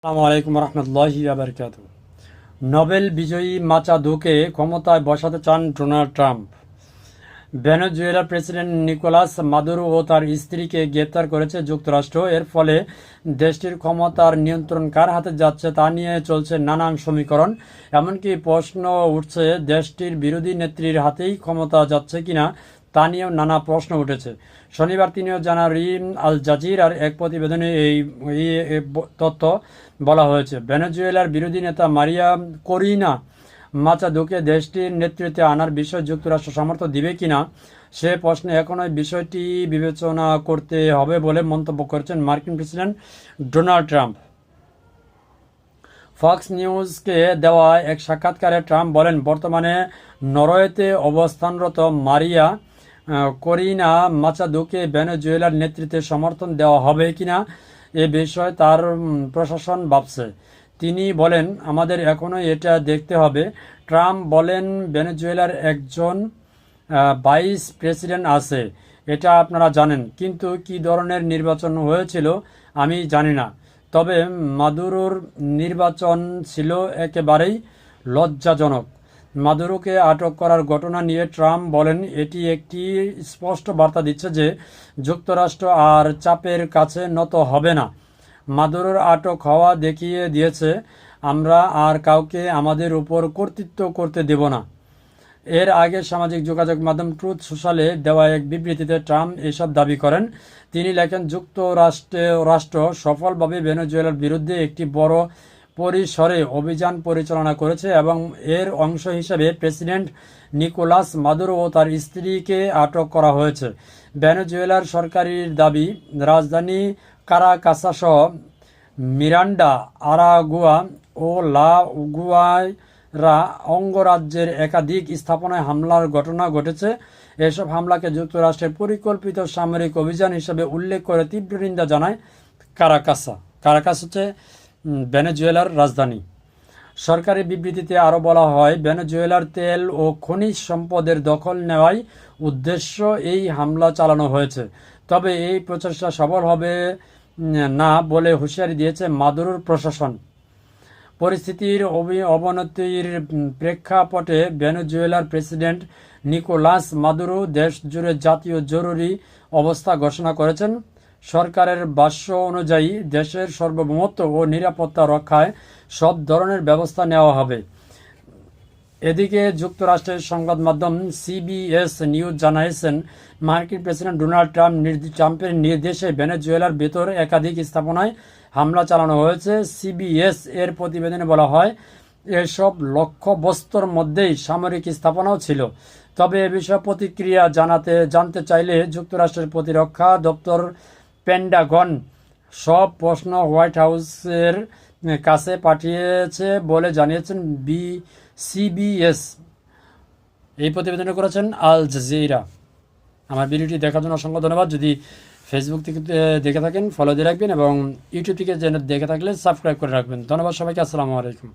আসসালামু আলাইকুম রহমতুল্লাহি বারকাতুহু। নোবেল বিজয়ী মাচাদোকে ক্ষমতায় বসাতে চান ডোনাল্ড ট্রাম্প। ভেনেজুয়েলার প্রেসিডেন্ট নিকোলাস মাদুরো ও তার স্ত্রীকে গ্রেপ্তার করেছে যুক্তরাষ্ট্র। এর ফলে দেশটির ক্ষমতার নিয়ন্ত্রণ কার হাতে যাচ্ছে তা নিয়ে চলছে নানান সমীকরণ। এমনকি প্রশ্ন উঠছে দেশটির বিরোধী নেত্রীর হাতেই ক্ষমতা যাচ্ছে কিনা তা নিয়েও নানা প্রশ্ন উঠেছে। শনিবার ৩ জানুয়ারি আল জাজিরার এক প্রতিবেদনে এই তথ্য বলা হয়েছে। ভেনেজুয়েলার বিরোধী নেতা মারিয়া করিনা মাচাদোকে দেশটির নেতৃত্বে আনার বিষয়ে যুক্তরাষ্ট্র সমর্থন দিবে কিনা সে প্রশ্নে এখনও বিষয়টি বিবেচনা করতে হবে বলে মন্তব্য করেছেন মার্কিন প্রেসিডেন্ট ডোনাল্ড ট্রাম্প। ফক্স নিউজকে দেওয়া এক সাক্ষাৎকারে ট্রাম্প বলেন, বর্তমানে নরওয়েতে অবস্থানরত মারিয়া করিনা মাচাদোকে ভেনেজুয়েলার নেতৃত্বে সমর্থন দেওয়া হবে কিনা এ বিষয়ে তার প্রশাসন ভাবছে। তিনি বলেন, আমাদের এখনও এটা দেখতে হবে। ট্রাম্প বলেন, ভেনেজুয়েলার একজন ভাইস প্রেসিডেন্ট আছে, এটা আপনারা জানেন, কিন্তু কী ধরনের নির্বাচন হয়েছিল আমি জানি না। তবে মাদুরোর নির্বাচন ছিল একেবারেই লজ্জাজনক। মাদুরোকে আটক করার ঘটনা নিয়ে ট্রাম্প বলেন, এটি একটি স্পষ্ট বার্তা দিচ্ছে যে যুক্তরাষ্ট্র আর চাপের কাছে নত হবে না। মাদুরোর আটক হওয়া দেখিয়ে দিয়েছে আমরা আর কাউকে আমাদের উপর কর্তৃত্ব করতে দেব না। এর আগে সামাজিক যোগাযোগ মাধ্যম ট্রুথ সোশ্যালে দেওয়া এক বিবৃতিতে ট্রাম্প এসব দাবি করেন। তিনি লেখেন, যুক্তরাষ্ট্র সফলভাবে ভেনেজুয়েলার বিরুদ্ধে একটি বড় পরিসরে অভিযান পরিচালনা করেছে এবং এর অংশ হিসেবে প্রেসিডেন্ট নিকোলাস মাদুরো ও তার স্ত্রীকে আটক করা হয়েছে। ভেনেজুয়েলার সরকারের দাবি, রাজধানী কারাকাসাসহ মিরান্ডা, আরাগুয়া ও লা গুয়াইরা অঙ্গরাজ্যের একাধিক স্থাপনায় হামলার ঘটনা ঘটেছে। এসব হামলাকে যুক্তরাষ্ট্রের পরিকল্পিত সামরিক অভিযান হিসেবে উল্লেখ করে তীব্র নিন্দা জানায় কারাকাস হচ্ছে ভেনেজুয়েলার রাজধানী। সরকারি বিবৃতিতে আরও বলা হয়, ভেনেজুয়েলার তেল ও খনিজ সম্পদের দখল নেওয়াই উদ্দেশ্য এই হামলা চালানো হয়েছে। তবে এই প্রচেষ্টা সফল হবে না বলে হুঁশিয়ারি দিয়েছে মাদুরোর প্রশাসন। পরিস্থিতির অবনতির প্রেক্ষাপটে ভেনেজুয়েলার প্রেসিডেন্ট নিকোলাস মাদুরো দেশ জুড়ে জাতীয় জরুরি অবস্থা ঘোষণা করেছেন। সরকারের ভাষ্য অনুযায়ী দেশের সার্বভৌমত্ব ও নিরাপত্তা রক্ষায় সব ধরনের ব্যবস্থা নেওয়া হবে। এদিকে যুক্তরাষ্ট্রের সংবাদ মাধ্যম সিবিএস নিউজ জানিয়েছেন, মার্কিন প্রেসিডেন্ট ডোনাল্ড ট্রাম্পের নির্দেশে ভেনেজুয়েলার ভেতর একাধিক স্থাপনায় হামলা চালানো হয়েছে। সিবিএস এর প্রতিবেদনে বলা হয়, এসব লক্ষ্যবস্তুর মধ্যেই সামরিক স্থাপনাও ছিল। তবে এ বিষয়ে প্রতিক্রিয়া জানতে চাইলে যুক্তরাষ্ট্রের প্রতিরক্ষা দপ্তর পেন্টাগন সব প্রশ্ন হোয়াইট হাউসের কাছে পাঠিয়েছে বলে জানিয়েছেন সিবিএস। এই প্রতিবেদনটা করেছেন আল জাজিরা। আমার ভিডিওটি দেখার জন্য অসংখ্য ধন্যবাদ। যদি ফেসবুক থেকে দেখে থাকেন ফলো দিয়ে রাখবেন এবং ইউটিউব থেকে দেখে থাকলে সাবস্ক্রাইব করে রাখবেন। ধন্যবাদ সবাইকে। আসসালামু আলাইকুম।